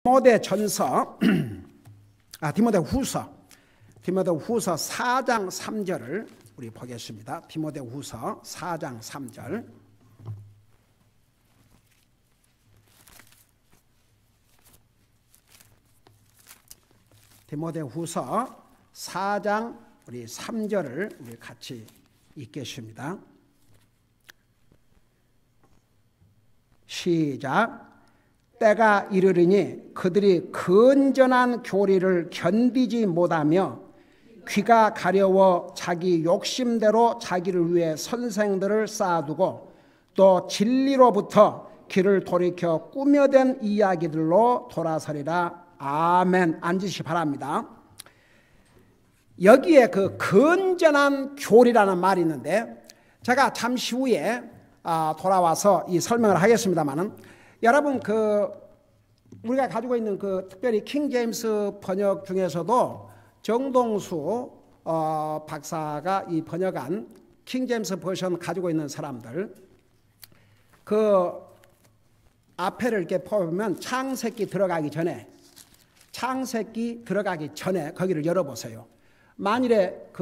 디모데전서 디모데후서 4장 3절을 우리 보겠습니다. 디모데후서 4장 3절. 디모데후서 4장 우리 3절을 우리 같이 읽겠습니다. 시작. 때가 이르리니 그들이 건전한 교리를 견디지 못하며 귀가 가려워 자기 욕심대로 자기를 위해 선생들을 쌓아두고 또 진리로부터 귀를 돌이켜 꾸며댄 이야기들로 돌아서리라. 아멘. 앉으시 바랍니다. 여기에 그 건전한 교리라는 말이 있는데 제가 잠시 후에 돌아와서 이 설명을 하겠습니다만은, 여러분 우리가 가지고 있는 특별히 킹 제임스 번역 중에서도 정동수 박사가 이 번역한 킹 제임스 버전 가지고 있는 사람들, 앞에를 이렇게 보면 창세기 들어가기 전에 거기를 열어보세요. 만일에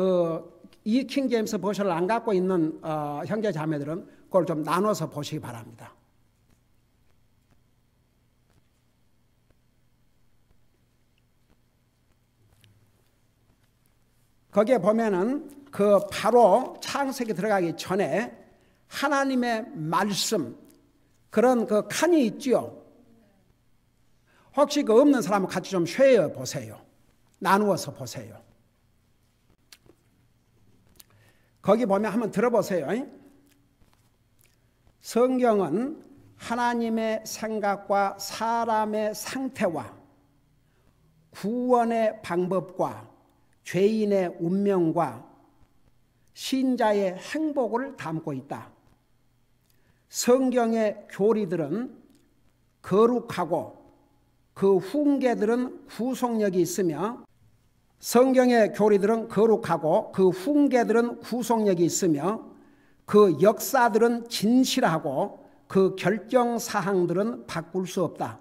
이 킹 제임스 버전을 안 갖고 있는 형제 자매들은 그걸 좀 나눠서 보시기 바랍니다. 거기에 보면은 바로 창세기 들어가기 전에 하나님의 말씀, 그런 칸이 있지요. 혹시 없는 사람은 같이 좀 쉐어 보세요. 나누어서 보세요. 거기 보면 한번 들어보세요. 성경은 하나님의 생각과 사람의 상태와 구원의 방법과 죄인의 운명과 신자의 행복을 담고 있다. 성경의 교리들은 거룩하고 그 훈계들은 구속력이 있으며 그 역사들은 진실하고 그 결정사항들은 바꿀 수 없다.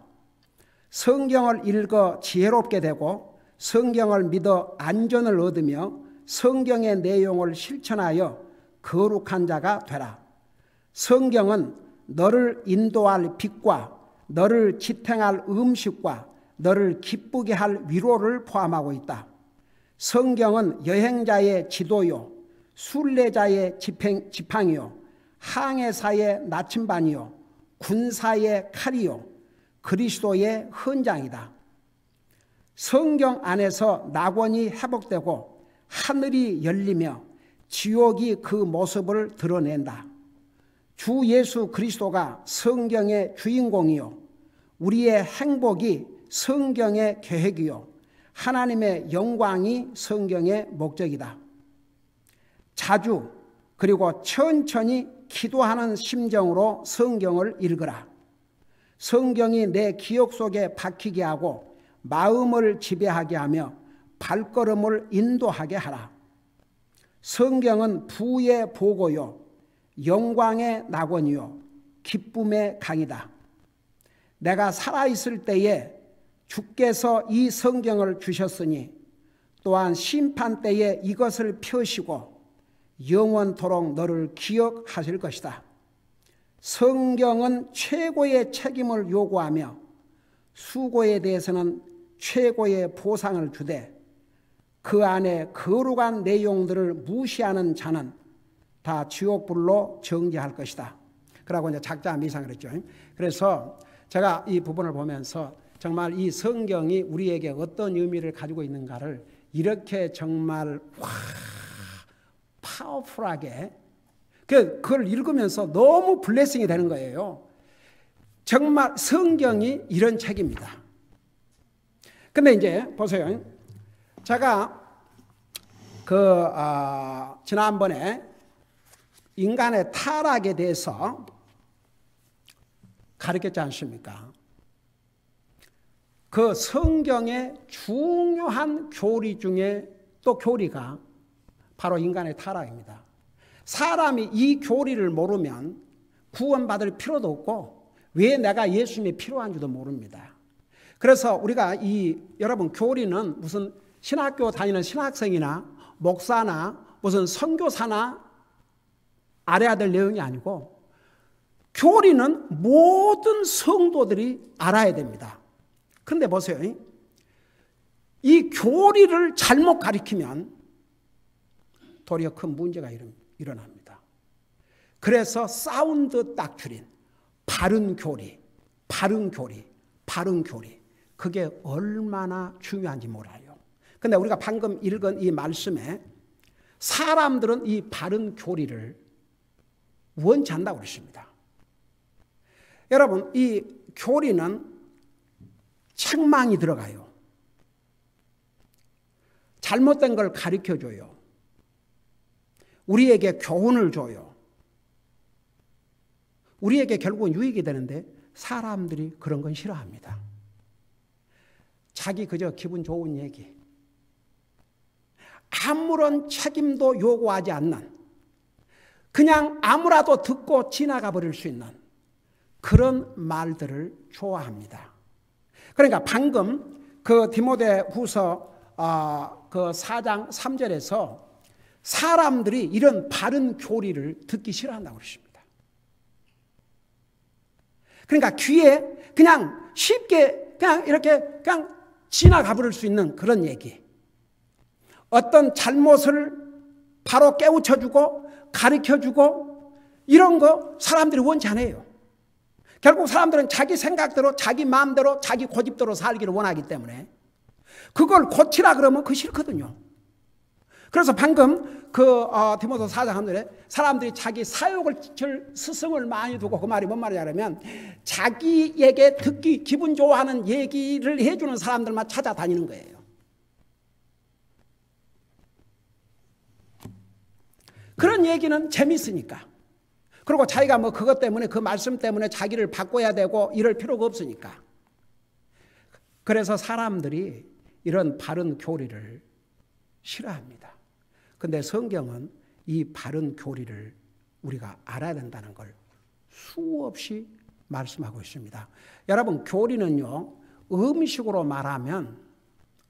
성경을 읽어 지혜롭게 되고 성경을 믿어 안전을 얻으며 성경의 내용을 실천하여 거룩한 자가 되라. 성경은 너를 인도할 빛과 너를 지탱할 음식과 너를 기쁘게 할 위로를 포함하고 있다. 성경은 여행자의 지도요, 순례자의 지팡이요, 항해사의 나침반이요, 군사의 칼이요, 그리스도의 헌장이다. 성경 안에서 낙원이 회복되고 하늘이 열리며 지옥이 그 모습을 드러낸다. 주 예수 그리스도가 성경의 주인공이요, 우리의 행복이 성경의 계획이요, 하나님의 영광이 성경의 목적이다. 자주 그리고 천천히 기도하는 심정으로 성경을 읽으라. 성경이 내 기억 속에 박히게 하고 마음을 지배하게 하며 발걸음을 인도하게 하라. 성경은 부의 보고요, 영광의 낙원이요, 기쁨의 강이다. 내가 살아있을 때에 주께서 이 성경을 주셨으니 또한 심판 때에 이것을 펴시고 영원토록 너를 기억하실 것이다. 성경은 최고의 책임을 요구하며 수고에 대해서는 최고의 보상을 주되 그 안에 거룩한 내용들을 무시하는 자는 다 지옥불로 정죄할 것이다. 그러고 이제 작자 미상 그랬죠. 그래서 제가 이 부분을 보면서 정말 이 성경이 우리에게 어떤 의미를 가지고 있는가를 이렇게 정말 파워풀하게 그걸 읽으면서 너무 블레싱이 되는 거예요. 정말 성경이 이런 책입니다. 근데 이제 보세요. 제가 지난번에 인간의 타락에 대해서 가르쳤지 않습니까? 그 성경의 중요한 교리 중에 또 교리가 바로 인간의 타락입니다. 사람이 이 교리를 모르면 구원받을 필요도 없고 왜 내가 예수님이 필요한지도 모릅니다. 그래서 우리가 여러분 교리는 무슨 신학교 다니는 신학생이나 목사나 무슨 선교사나 알아야 될 내용이 아니고 교리는 모든 성도들이 알아야 됩니다. 그런데 보세요. 이 교리를 잘못 가리키면 도리어 큰 문제가 일어납니다. 그래서 사운드 닥트린, 바른 교리, 그게 얼마나 중요한지 몰라요. 그런데 우리가 방금 읽은 이 말씀에 사람들은 이 바른 교리를 원치 않는다고 그러십니다. 여러분, 이 교리는 책망이 들어가요. 잘못된 걸 가르쳐줘요. 우리에게 교훈을 줘요. 우리에게 결국은 유익이 되는데 사람들이 그런 건 싫어합니다. 자기 그저 기분 좋은 얘기, 아무런 책임도 요구하지 않는, 그냥 아무라도 듣고 지나가 버릴 수 있는 그런 말들을 좋아합니다. 그러니까 방금 그 디모데후서 그 4장 3절에서 사람들이 이런 바른 교리를 듣기 싫어한다고 그러십니다. 그러니까 귀에 그냥 쉽게 그냥 이렇게 그냥 지나가 버릴 수 있는 그런 얘기, 어떤 잘못을 바로 깨우쳐주고 가르쳐주고 이런 거 사람들이 원치 않아요. 결국 사람들은 자기 생각대로 자기 마음대로 자기 고집대로 살기를 원하기 때문에 그걸 고치라 그러면 그거 싫거든요. 그래서 방금 그 디모데후서 4장 3절에 사람들이 자기 사욕을 스승을 많이 두고, 그 말이 뭔 말이냐면 자기에게 듣기 기분 좋아하는 얘기를 해주는 사람들만 찾아다니는 거예요. 그런 얘기는 재밌으니까. 그리고 자기가 뭐 그것 때문에 그 말씀 때문에 자기를 바꿔야 되고 이럴 필요가 없으니까. 그래서 사람들이 이런 바른 교리를 싫어합니다. 근데 성경은 이 바른 교리를 우리가 알아야 된다는 걸 수없이 말씀하고 있습니다. 여러분, 교리는요, 음식으로 말하면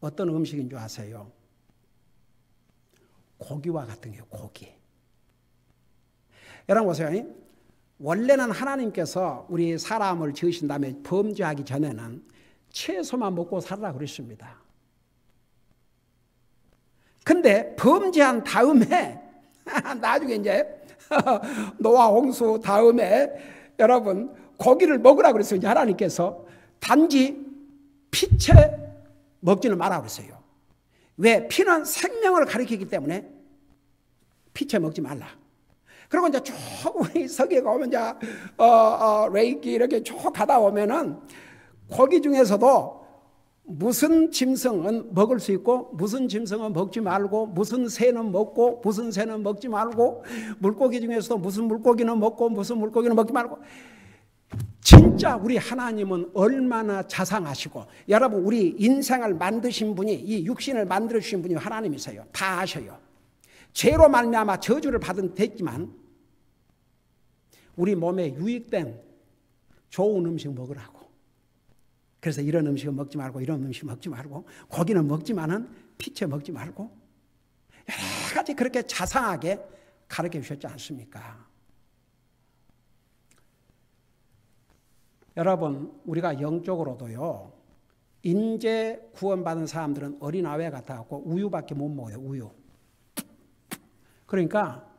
어떤 음식인 줄 아세요? 고기와 같은 게요, 고기. 여러분 보세요. 원래는 하나님께서 우리 사람을 지으신 다음에 범죄하기 전에는 채소만 먹고 살라 그랬습니다. 근데 범죄한 다음에 나중에 이제 노아 홍수 다음에 여러분 고기를 먹으라 그랬어요. 이제 하나님께서 단지 피채 먹지는 마라 그랬어요. 왜? 피는 생명을 가리키기 때문에 피채 먹지 말라. 그리고 이제 쭉 우리 서기가 오면 이제 레이키 이렇게 쭉 가다 오면은 고기 중에서도 무슨 짐승은 먹을 수 있고 무슨 짐승은 먹지 말고, 무슨 새는 먹고 무슨 새는 먹지 말고, 물고기 중에서도 무슨 물고기는 먹고 무슨 물고기는 먹지 말고. 진짜 우리 하나님은 얼마나 자상하시고, 여러분 우리 인생을 만드신 분이, 이 육신을 만들어 주신 분이 하나님이세요. 다 아셔요. 죄로 말미암아 저주를 받은 됐지만 우리 몸에 유익된 좋은 음식 먹으라고. 그래서 이런 음식은 먹지 말고 이런 음식 먹지 말고, 고기는 먹지만은 피채 먹지 말고, 여러 가지 그렇게 자상하게 가르쳐 주셨지 않습니까? 여러분, 우리가 영적으로도요, 인제 구원받은 사람들은 어린아이 같아갖고 우유밖에 못 먹어요. 우유. 그러니까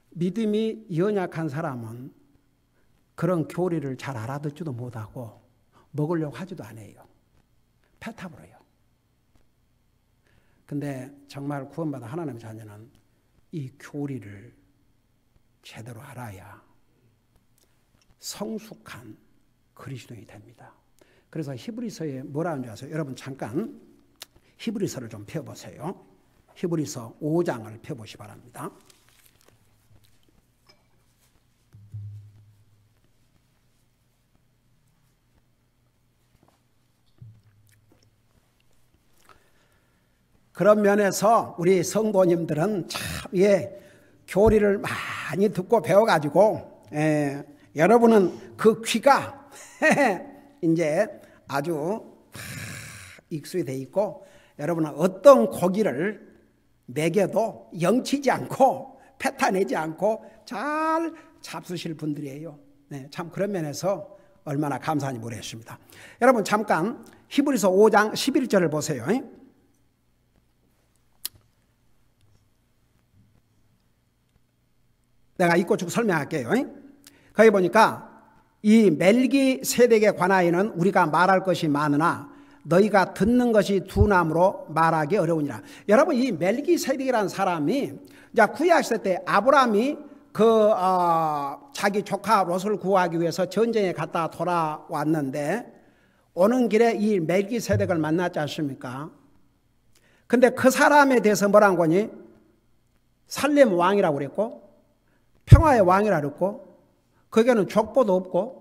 믿음이 연약한 사람은 그런 교리를 잘 알아듣지도 못하고 먹으려고 하지도 않아요. 패타버려요. 근데 정말 구원받은 하나님의 자녀는 이 교리를 제대로 알아야 성숙한 그리스도인이 됩니다. 그래서 히브리서에 뭐라 하는지 아세요? 여러분 잠깐 히브리서를 좀 펴보세요. 히브리서 5장을 펴보시 바랍니다. 그런 면에서 우리 성도님들은 참 교리를 많이 듣고 배워가지고 여러분은 그 귀가 이제 아주 익숙이 돼 있고 여러분은 어떤 고기를 먹여도 영치지 않고 패타내지 않고 잘 잡수실 분들이에요. 네, 참 그런 면에서 얼마나 감사한지 모르겠습니다. 여러분 잠깐 히브리서 5장 11절을 보세요. 내가 읽고 쭉 설명할게요. 거기 보니까 이 멜기세덱에 관하여는 우리가 말할 것이 많으나 너희가 듣는 것이 둔함으로 말하기 어려우니라. 여러분 이 멜기세덱이라는 사람이 구약시대 때 아브라함이 자기 조카 롯을 구하기 위해서 전쟁에 갔다 돌아왔는데 오는 길에 이 멜기세덱을 만났지 않습니까? 근데 그 사람에 대해서 뭐라는 거니? 살렘 왕이라고 그랬고 평화의 왕이라고 그랬고 거기에는 족보도 없고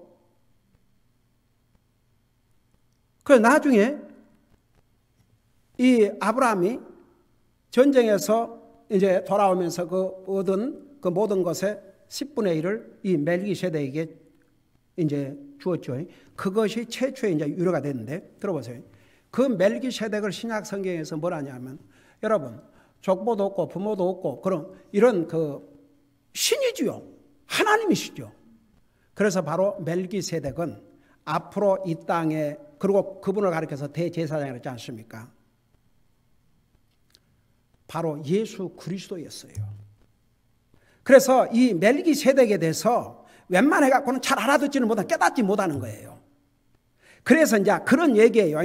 그래서 나중에 이 아브라함이 전쟁에서 이제 돌아오면서 그 얻은 그 모든 것의 10분의 1을 이 멜기세덱에게 이제 주었죠. 그것이 최초의 이제 유래가 됐는데 들어보세요. 그 멜기세덱을 신약 성경에서 뭐라냐면 여러분 족보도 없고 부모도 없고 그런 이런 그 신이지요. 하나님이시죠. 그래서 바로 멜기세덱은 앞으로 이 땅에 그리고 그분을 가리켜서 대제사장이라고 했지 않습니까? 바로 예수 그리스도였어요. 그래서 이 멜기세덱에 대해서 웬만해 갖고는 잘 알아듣지는 못하고 깨닫지 못하는 거예요. 그래서 이제 그런 얘기예요.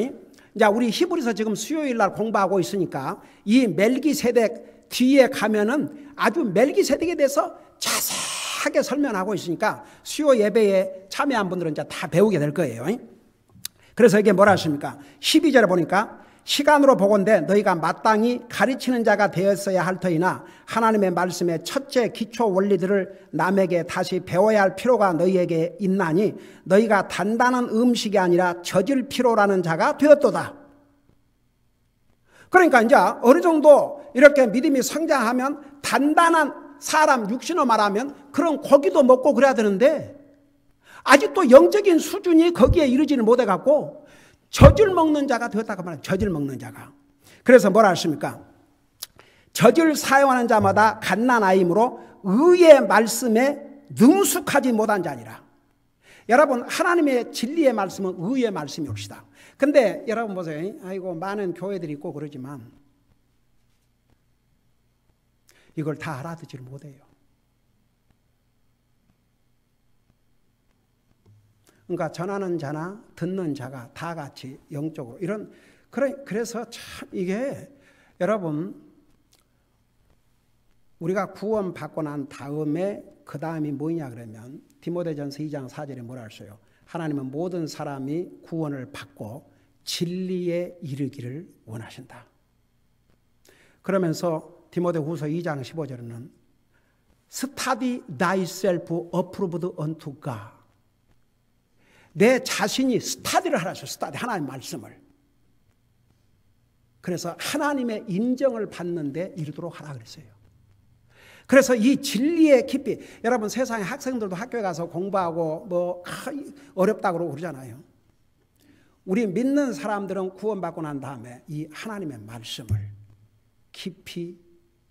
이제 우리 히브리서 지금 수요일 날 공부하고 있으니까 이 멜기세덱 뒤에 가면은 아주 멜기세덱에 대해서 자세하게 설명하고 있으니까 수요 예배에 참여한 분들은 이제 다 배우게 될 거예요. 그래서 이게 뭐라 하십니까? 12절에 보니까 시간으로 보건대 너희가 마땅히 가르치는 자가 되었어야 할 터이나 하나님의 말씀의 첫째 기초 원리들을 남에게 다시 배워야 할 필요가 너희에게 있나니 너희가 단단한 음식이 아니라 젖을 필요라는 자가 되었도다. 그러니까 이제 어느 정도 이렇게 믿음이 성장하면 단단한 사람 육신으로 말하면 그런 고기도 먹고 그래야 되는데 아직도 영적인 수준이 거기에 이르지를 못해갖고 젖을 먹는 자가 되었다고 말해요. 젖을 먹는 자가. 그래서 뭐라 하십니까? 젖을 사용하는 자마다 갓난아이므로 의의 말씀에 능숙하지 못한 자니라. 여러분 하나님의 진리의 말씀은 의의 말씀이 옵시다. 근데 여러분 보세요. 아이고 많은 교회들이 있고 그러지만 이걸 다 알아듣지를 못해요. 그러니까 전하는 자나 듣는 자가 다 같이 영적으로 이런 그래서 참 이게 여러분 우리가 구원 받고 난 다음에 그 다음이 뭐냐 그러면 디모데전서 2장 4절에 뭐라 했어요? 하나님은 모든 사람이 구원을 받고 진리에 이르기를 원하신다. 그러면서 디모데후서 2장 15절에는 Study thyself approved unto God. 내 자신이 스타디를 하라죠. 스타디 하나님의 말씀을. 그래서 하나님의 인정을 받는데 이르도록 하라 그랬어요. 그래서 이 진리의 깊이 여러분 세상에 학생들도 학교에 가서 공부하고 뭐 어렵다고 그러고 그러잖아요. 우리 믿는 사람들은 구원받고 난 다음에 이 하나님의 말씀을 깊이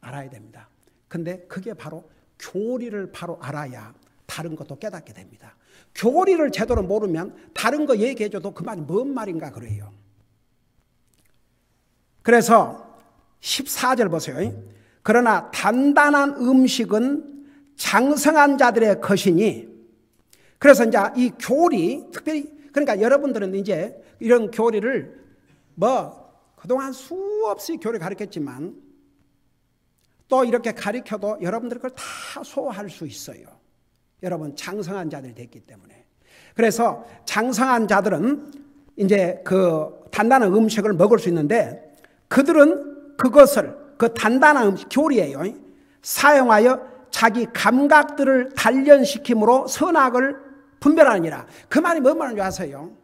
알아야 됩니다. 근데 그게 바로 교리를 바로 알아야 다른 것도 깨닫게 됩니다. 교리를 제대로 모르면 다른 거 얘기해줘도 그 말이 뭔 말인가 그래요. 그래서 14절 보세요. 그러나 단단한 음식은 장성한 자들의 것이니 그래서 이제 이 교리 특별히 그러니까 여러분들은 이제 이런 교리를 뭐 그동안 수없이 교리 가르쳤지만 또 이렇게 가르쳐도 여러분들 그걸 다 소화할 수 있어요. 여러분 장성한 자들이 됐기 때문에. 그래서 장성한 자들은 이제 그 단단한 음식을 먹을 수 있는데 그들은 그것을 그 단단한 음식 교리예요. 사용하여 자기 감각들을 단련시킴으로 선악을 분별하느니라. 그 말이 뭔 말인지 아세요?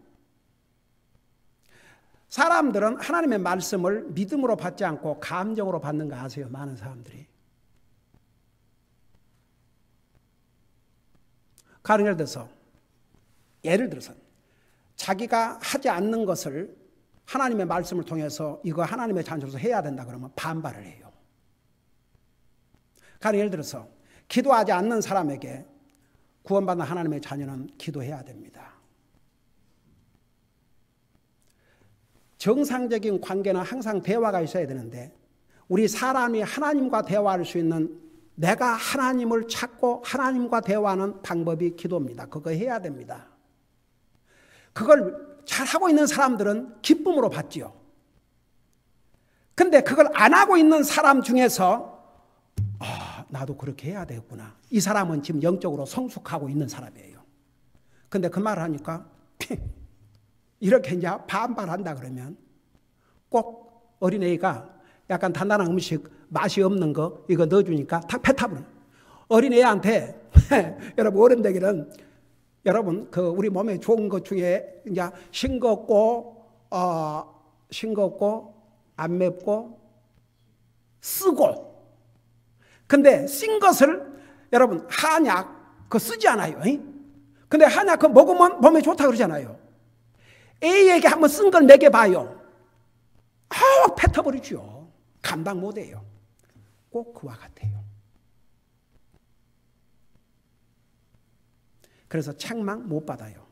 사람들은 하나님의 말씀을 믿음으로 받지 않고 감정으로 받는 거 아세요? 많은 사람들이. 가령 예를 들어서 자기가 하지 않는 것을 하나님의 말씀을 통해서 이거 하나님의 자녀로서 해야 된다 그러면 반발을 해요. 그러니까 예를 들어서 기도하지 않는 사람에게 구원받는 하나님의 자녀는 기도해야 됩니다. 정상적인 관계는 항상 대화가 있어야 되는데 우리 사람이 하나님과 대화할 수 있는 내가 하나님을 찾고 하나님과 대화하는 방법이 기도입니다. 그거 해야 됩니다. 그걸 잘하고 있는 사람들은 기쁨으로 받지요. 근데 그걸 안 하고 있는 사람 중에서 나도 그렇게 해야 되겠구나. 이 사람은 지금 영적으로 성숙하고 있는 사람이에요. 근데 그 말을 하니까 이렇게 이제 반발한다 그러면 꼭 어린애가 약간 단단한 음식 맛이 없는 거 이거 넣어주니까 탁 패타버려. 어린애한테 여러분 어른들에게는 여러분 그 우리 몸에 좋은 것 중에 이제 싱겁고 안 맵고 쓰고 근데 쓴 것을 여러분 한약 그거 쓰지 않아요. 근데 한약 그거 먹으면 몸에 좋다 그러잖아요. A에게 한번 쓴 걸 먹여봐요. 뱉어버리죠. 감당 못해요. 꼭 그와 같아요. 그래서 책망 못 받아요.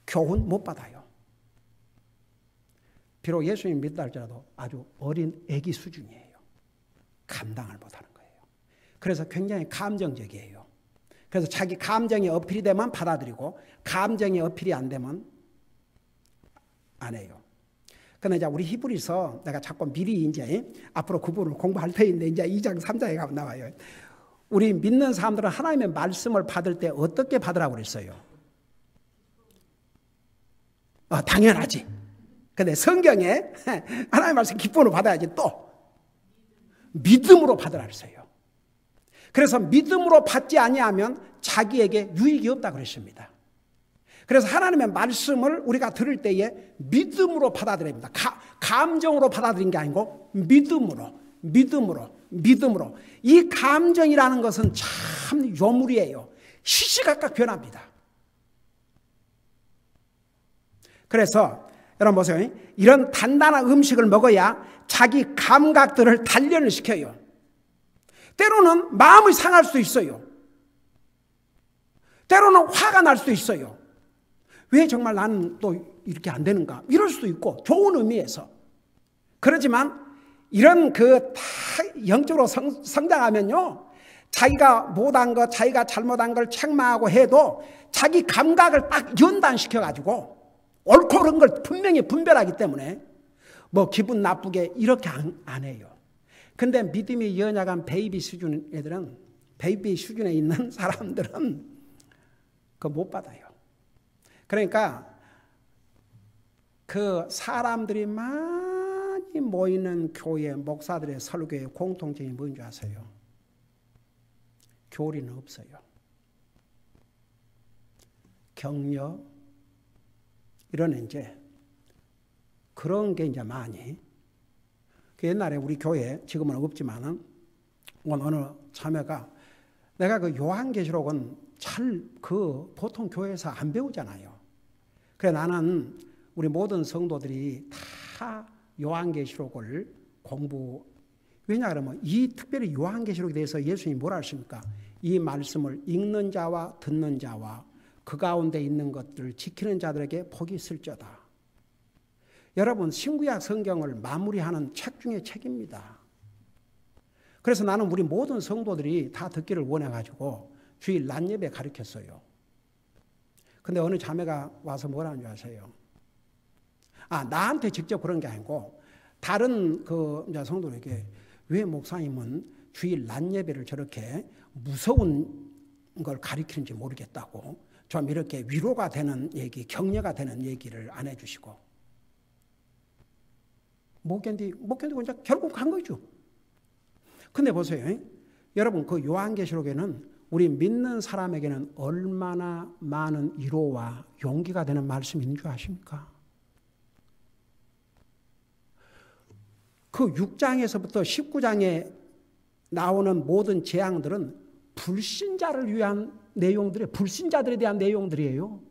교훈 못 받아요. 비록 예수님 믿다 할지라도 아주 어린 애기 수준이에요. 감당을 못하는 거예요. 그래서 굉장히 감정적이에요. 그래서 자기 감정이 어필이 되면 받아들이고 감정이 어필이 안 되면 안 해요. 근데 이제 우리 히브리서 내가 자꾸 미리 이제 앞으로 그 부분을 공부할 테인데 이제 2장 3장에 가면 나와요. 우리 믿는 사람들은 하나님의 말씀을 받을 때 어떻게 받으라고 그랬어요? 당연하지. 근데 성경에 하나님의 말씀 기쁨으로 받아야지 또 믿음으로 받으라 그랬어요. 그래서 믿음으로 받지 아니하면 자기에게 유익이 없다 그랬습니다. 그래서 하나님의 말씀을 우리가 들을 때에 믿음으로 받아들여야 합니다. 감정으로 받아들인 게 아니고 믿음으로. 이 감정이라는 것은 참 요물이에요. 시시각각 변합니다. 그래서 여러분 보세요. 이런 단단한 음식을 먹어야 자기 감각들을 단련을 시켜요. 때로는 마음이 상할 수도 있어요. 때로는 화가 날 수도 있어요. 왜 정말 나는 또 이렇게 안 되는가? 이럴 수도 있고 좋은 의미에서. 그렇지만 이런 다 영적으로 성장하면요. 자기가 못한 것, 자기가 잘못한 걸 책망하고 해도 자기 감각을 딱 연단시켜가지고 옳고 그른 걸 분명히 분별하기 때문에 뭐 기분 나쁘게 이렇게 안 해요. 근데 믿음이 연약한 베이비 수준 애들은 베이비 수준에 있는 사람들은 그거 못 받아요. 그러니까 그 사람들이 많이 모이는 교회 목사들의 설교의 공통점이 뭔지 아세요? 교리는 없어요. 격려 이런 이제 그런 게 이제 많이. 그 옛날에 우리 교회 지금은 없지만은 어느 자매가 내가 그 요한계시록은 보통 교회에서 안 배우잖아요. 그래 나는 우리 모든 성도들이 다 요한계시록을 왜냐 그러면 특별히 요한계시록에 대해서 예수님이 뭐라 하십니까? 이 말씀을 읽는 자와 듣는 자와 그 가운데 있는 것들을 지키는 자들에게 복이 있을지어다. 여러분 신구약 성경을 마무리하는 책 중에 책입니다. 그래서 나는 우리 모든 성도들이 다 듣기를 원해가지고 주일 낮 예배 가르쳤어요. 근데 어느 자매가 와서 뭐라는 줄 아세요? 나한테 직접 그런 게 아니고 다른 성도에게 왜 목사님은 주일 낮 예배를 저렇게 무서운 걸 가르치는지 모르겠다고 좀 이렇게 위로가 되는 얘기, 격려가 되는 얘기를 안 해주시고 못 견디고 이제 결국 간 거죠. 근데 보세요. 여러분 그 요한계시록에는 우리 믿는 사람에게는 얼마나 많은 위로와 용기가 되는 말씀이 있는 줄 아십니까? 그 6장에서부터 19장에 나오는 모든 재앙들은 불신자를 위한 내용들이에요. 불신자들에 대한 내용들이에요.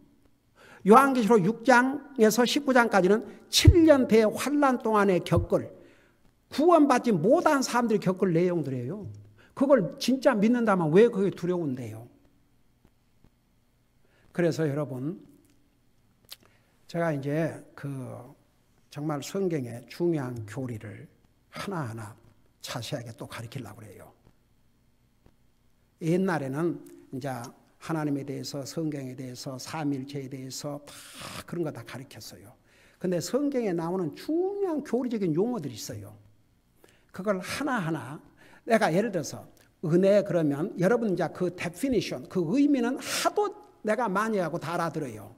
요한계시록 6장에서 19장까지는 7년 대환란 동안에 겪을, 구원받지 못한 사람들이 겪을 내용들이에요. 그걸 진짜 믿는다면 왜 그게 두려운데요? 그래서 여러분, 제가 이제 정말 성경의 중요한 교리를 하나하나 자세하게 또 가르치려고 그래요. 옛날에는 이제 하나님에 대해서, 성경에 대해서, 삼일체에 대해서 다 그런 거 다 가르쳤어요. 근데 성경에 나오는 중요한 교리적인 용어들이 있어요. 그걸 하나하나, 내가 예를 들어서 은혜 그러면 여러분 이제 그 definition, 그 의미는 하도 내가 많이 하고 다 알아들어요.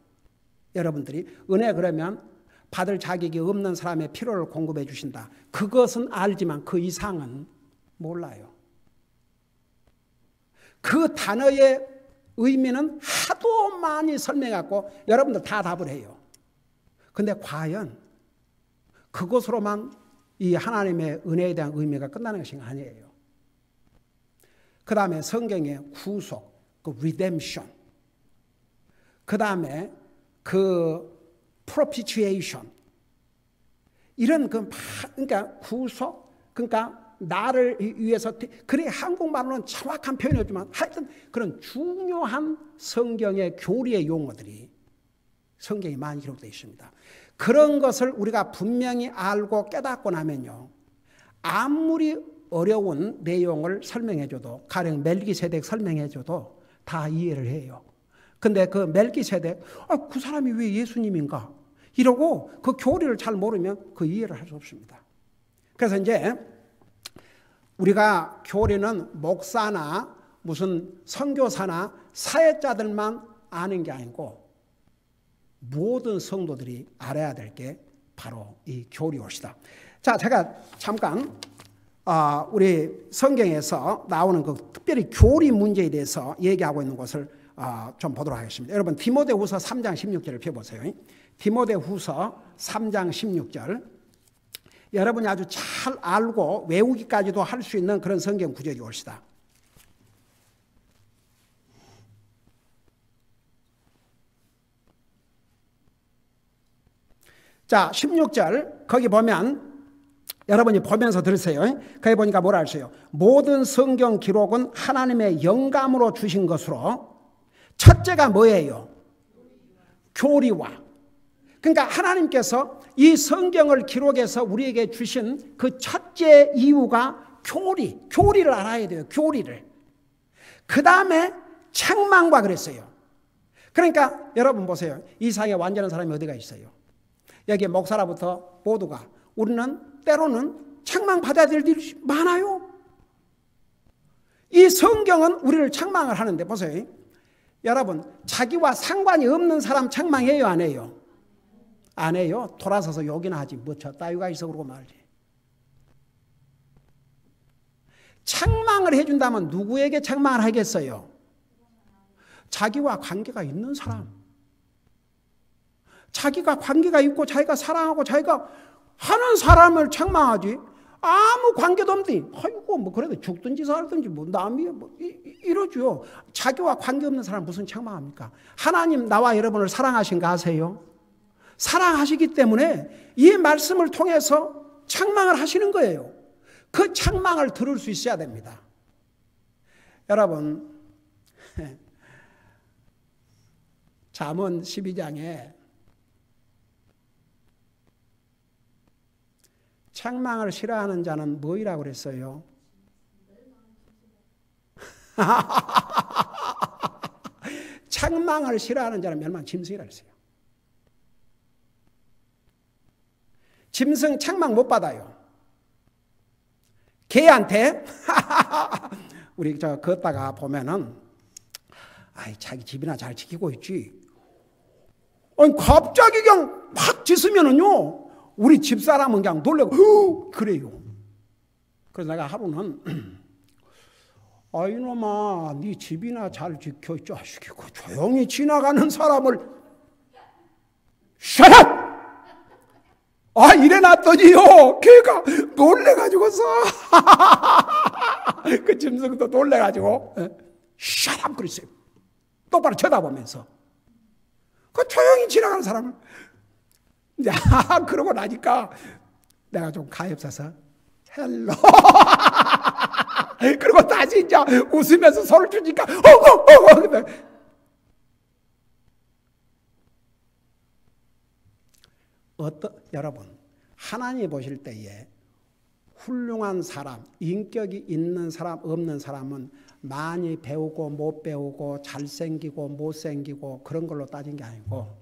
여러분들이 은혜 그러면 받을 자격이 없는 사람의 필요를 공급해 주신다. 그것은 알지만 그 이상은 몰라요. 그 단어의 의미는 하도 많이 설명해갖고 여러분들 다 답을 해요. 근데 과연 그것으로만 이 하나님의 은혜에 대한 의미가 끝나는 것이 아니에요. 그 다음에 성경의 구속, 그 redemption, 그 다음에 그 propitiation, 이런 그러니까 구속, 그러니까 나를 위해서, 그래 한국말로는 정확한 표현이 없지만 하여튼 그런 중요한 성경의 교리의 용어들이 성경에 많이 기록되어 있습니다. 그런 것을 우리가 분명히 알고 깨닫고 나면요, 아무리 어려운 내용을 설명해줘도, 가령 멜기세덱 설명해줘도 다 이해를 해요. 근데 그 멜기세덱, 그 사람이 왜 예수님인가? 이러고 그 교리를 잘 모르면 그 이해를 할 수 없습니다. 그래서 이제 우리가 교리는 목사나 무슨 선교사나 사회자들만 아는 게 아니고 모든 성도들이 알아야 될 게 바로 이 교리옷이다. 자, 제가 잠깐 우리 성경에서 나오는 그 특별히 교리 문제에 대해서 얘기하고 있는 것을 좀 보도록 하겠습니다. 여러분 디모데후서 3장 16절을 펴보세요. 디모데후서 3장 16절. 여러분이 아주 잘 알고 외우기까지도 할 수 있는 그런 성경 구절이 옳시다. 자, 16절 거기 보면 여러분이 보면서 들으세요. 거기 보니까 뭐라 하세요? 모든 성경 기록은 하나님의 영감으로 주신 것으로 첫째가 뭐예요? 교리와. 그러니까 하나님께서 이 성경을 기록해서 우리에게 주신 그 첫째 이유가 교리를 알아야 돼요. 교리를. 그 다음에 책망과 그랬어요. 그러니까 여러분 보세요. 이 세상에 완전한 사람이 어디가 있어요? 여기 목사라부터 모두가 우리는 때로는 책망받아야 될 일이 많아요. 이 성경은 우리를 책망을 하는데 보세요. 여러분 자기와 상관이 없는 사람 책망해요, 안 해요? 안 해요. 돌아서서 욕이나 하지. 뭐 저 따위가 있어 그러고 말지. 책망을 해준다면 누구에게 책망을 하겠어요? 자기와 관계가 있는 사람. 자기가 관계가 있고 자기가 사랑하고 자기가 하는 사람을 책망하지. 아무 관계도 없더니 아이고 뭐 그래도 죽든지 살든지 뭐 남이 뭐 이러죠. 자기와 관계없는 사람 무슨 책망합니까? 하나님 나와 여러분을 사랑하신가 아세요? 사랑하시기 때문에 이 말씀을 통해서 책망을 하시는 거예요. 그 책망을 들을 수 있어야 됩니다. 여러분 잠언 12장에 책망을 싫어하는 자는 뭐이라고 그랬어요? 책망을 싫어하는 자는 멸망 짐승이라고 했어요. 짐승 책망 못 받아요. 개한테 우리 걷다가 보면은 자기 집이나 잘 지키고 있지. 아니 갑자기 그냥 확 짖으면은요. 우리 집사람은 그냥 놀래고 그래요. 그래서 내가 하루는 이놈아 네 집이나 잘 지켜 이 자식이고 조용히 지나가는 사람을 Shut up! 이래놨더니요 걔가 놀래가지고서 그 짐승도 놀래가지고 Shut up! 그랬어요. 똑바로 쳐다보면서 그 조용히 지나가는 사람을. 그러고 나니까 내가 좀 가엾어서 헬로. 그리고 다시 이제 웃으면서 손을 주니까 여러분, 하나님이 보실 때에 훌륭한 사람, 인격이 있는 사람, 없는 사람은 많이 배우고 못 배우고 잘생기고 못생기고 그런 걸로 따진 게 아니고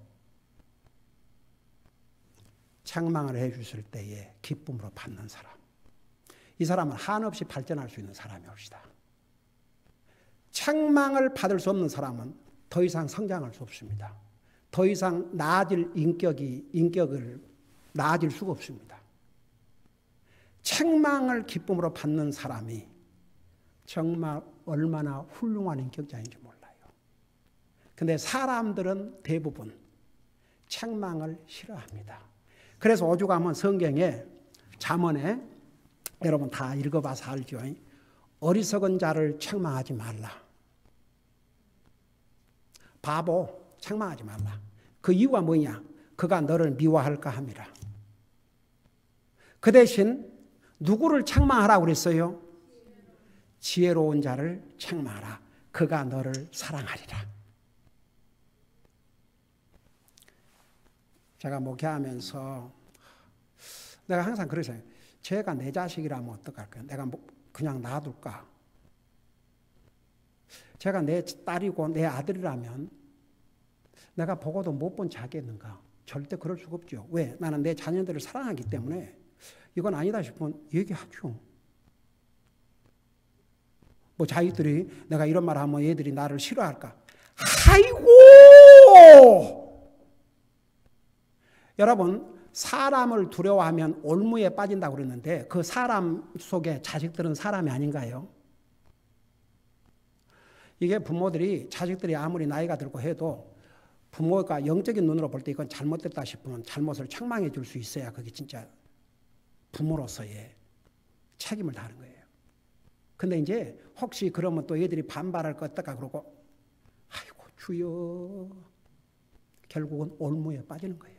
책망을 해 주실 때에 기쁨으로 받는 사람. 이 사람은 한없이 발전할 수 있는 사람이옵시다. 책망을 받을 수 없는 사람은 더 이상 성장할 수 없습니다. 더 이상 나아질 인격을 나아질 수가 없습니다. 책망을 기쁨으로 받는 사람이 정말 얼마나 훌륭한 인격자인지 몰라요. 근데 사람들은 대부분 책망을 싫어합니다. 그래서 오죽하면 성경에 잠언에 여러분 다 읽어봐서 알죠. 어리석은 자를 책망하지 말라. 바보 책망하지 말라. 그 이유가 뭐냐? 그가 너를 미워할까 함이라. 그 대신 누구를 책망하라고 그랬어요? 지혜로운 자를 책망하라. 그가 너를 사랑하리라. 제가 목회하면서 내가 항상 그러세요. 제가 내 자식이라면 어떡할까요? 내가 그냥 놔둘까? 제가 내 딸이고 내 아들이라면 내가 보고도 못 본 체 하겠는가? 절대 그럴 수가 없죠. 왜? 나는 내 자녀들을 사랑하기 때문에 이건 아니다 싶으면 얘기하죠. 뭐 자기들이 내가 이런 말 하면 얘들이 나를 싫어할까? 아이고! 여러분, 사람을 두려워하면 올무에 빠진다고 그러는데 그 사람 속에 자식들은 사람이 아닌가요? 이게 부모들이 자식들이 아무리 나이가 들고 해도 부모가 영적인 눈으로 볼 때 이건 잘못됐다 싶으면 잘못을 책망해 줄 수 있어야 그게 진짜 부모로서의 책임을 다하는 거예요. 근데 이제 혹시 그러면 또 애들이 반발할 것 같다가 그러고 아이고 주여 결국은 올무에 빠지는 거예요.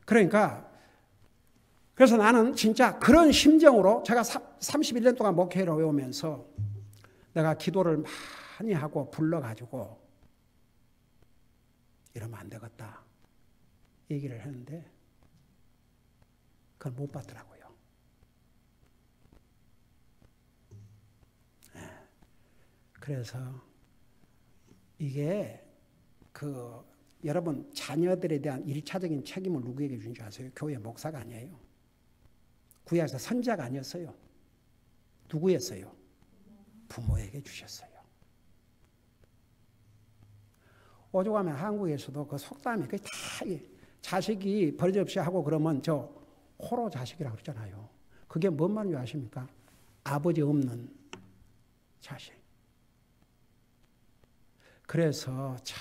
그러니까 그래서 나는 진짜 그런 심정으로 제가 31년 동안 목회를 해오면서 내가 기도를 많이 하고 불러가지고 이러면 안 되겠다 얘기를 했는데 그걸 못 받더라고요. 그래서 이게 여러분 자녀들에 대한 1차적인 책임을 누구에게 준 줄 아세요? 교회 목사가 아니에요. 구약에서 선지자가 아니었어요. 누구였어요? 부모에게 주셨어요. 오죽하면 한국에서도 그 속담이 다 자식이 버릇없이 하고 그러면 저 호로 자식이라고 그러잖아요. 그게 뭔 말인지 아십니까? 아버지 없는 자식. 그래서 참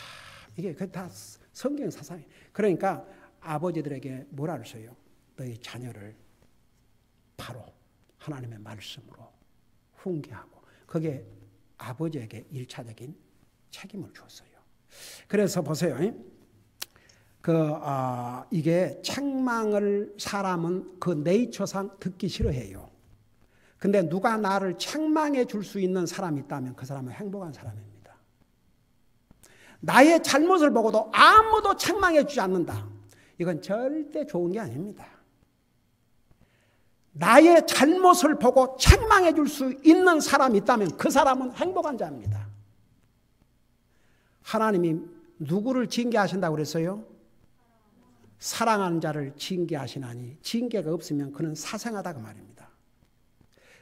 이게 다 성경 사상이에요. 그러니까 아버지들에게 뭐라 그랬어요? 너희 자녀를 바로 하나님의 말씀으로 훈계하고 그게 아버지에게 1차적인 책임을 주었어요. 그래서 보세요. 이게 책망을 사람은 그 네이처상 듣기 싫어해요. 근데 누가 나를 책망해 줄 수 있는 사람이 있다면 그 사람은 행복한 사람입니다. 나의 잘못을 보고도 아무도 책망해 주지 않는다. 이건 절대 좋은 게 아닙니다. 나의 잘못을 보고 책망해 줄 수 있는 사람이 있다면 그 사람은 행복한 자입니다. 하나님이 누구를 징계하신다고 그랬어요? 사랑하는 자를 징계하시나니 징계가 없으면 그는 사생하다 그 말입니다.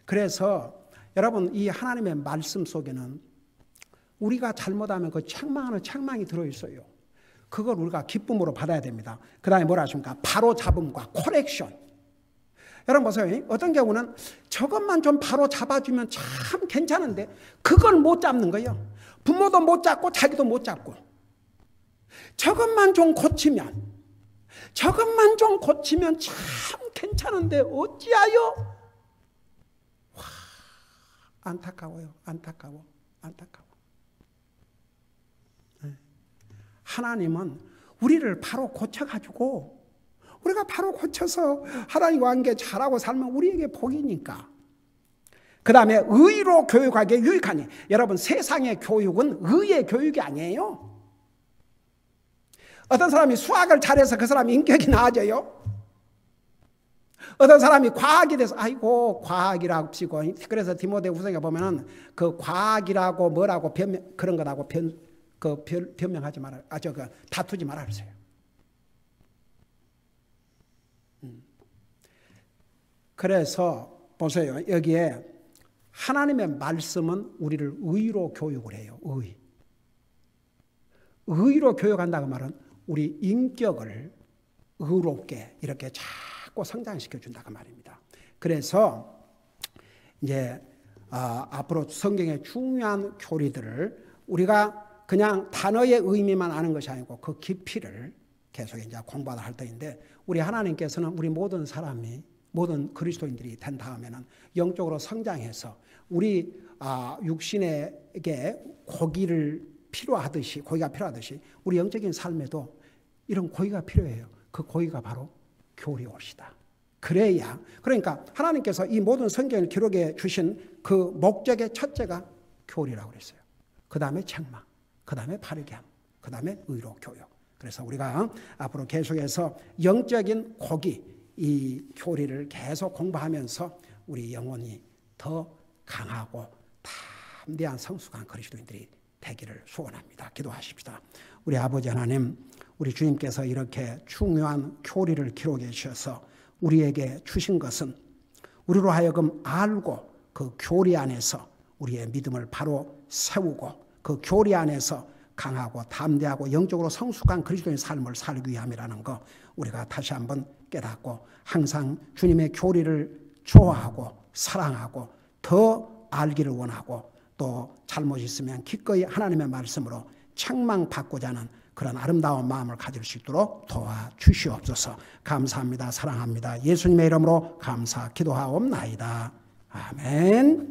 그래서 여러분 이 하나님의 말씀 속에는 우리가 잘못하면 그 책망하는 책망이 들어있어요. 그걸 우리가 기쁨으로 받아야 됩니다. 그 다음에 뭐라 하십니까? 바로 잡음과 코렉션. 여러분 보세요. 어떤 경우는 저것만 좀 바로 잡아주면 참 괜찮은데 그걸 못 잡는 거예요. 부모도 못 잡고 자기도 못 잡고. 저것만 좀 고치면 참 괜찮은데 어찌하여? 와, 안타까워요. 안타까워. 하나님은 우리를 바로 고쳐가지고 우리가 바로 고쳐서 하나님과 관계 잘하고 살면 우리에게 복이니까. 그 다음에 의로 교육하기에 유익하니. 여러분, 세상의 교육은 의의 교육이 아니에요. 어떤 사람이 수학을 잘해서 그 사람이 인격이 나아져요. 어떤 사람이 과학이 돼서 아이고 과학이라고 치고, 그래서 디모데후서에 보면은 그 과학이라고 뭐라고 그런 거라고 변명하지 말아, 다투지 말아 그러세요. 그래서 보세요. 여기에 하나님의 말씀은 우리를 의로 교육을 해요. 의로 교육한다고 말은 우리 인격을 의롭게 이렇게 자꾸 성장시켜 준다고 말입니다. 그래서 이제 앞으로 성경의 중요한 교리들을 우리가 그냥 단어의 의미만 아는 것이 아니고 그 깊이를 계속 이제 공부하다 할 터인데, 우리 하나님께서는 우리 모든 사람이, 모든 그리스도인들이 된 다음에는 영적으로 성장해서 우리 육신에게 고기가 필요하듯이 우리 영적인 삶에도 이런 고기가 필요해요. 그 고기가 바로 교리옷이다. 그래야, 그러니까 하나님께서 이 모든 성경을 기록해 주신 그 목적의 첫째가 교리라고 그랬어요. 그 다음에 책망, 그 다음에 바르게 함, 그 다음에 의로 교육. 그래서 우리가 앞으로 계속해서 영적인 고기, 이 교리를 계속 공부하면서 우리 영혼이 더 강하고 담대한 성숙한 그리스도인들이 되기를 소원합니다. 기도하십시다. 우리 아버지 하나님, 우리 주님께서 이렇게 중요한 교리를 기록해 주셔서 우리에게 주신 것은 우리로 하여금 알고 그 교리 안에서 우리의 믿음을 바로 세우고 그 교리 안에서 강하고 담대하고 영적으로 성숙한 그리스도인 삶을 살기 위함이라는 거 우리가 다시 한번 깨닫고 항상 주님의 교리를 좋아하고 사랑하고 더 알기를 원하고 또 잘못 있으면 기꺼이 하나님의 말씀으로 책망받고자 하는 그런 아름다운 마음을 가질 수 있도록 도와주시옵소서. 감사합니다. 사랑합니다. 예수님의 이름으로 감사 기도하옵나이다. 아멘.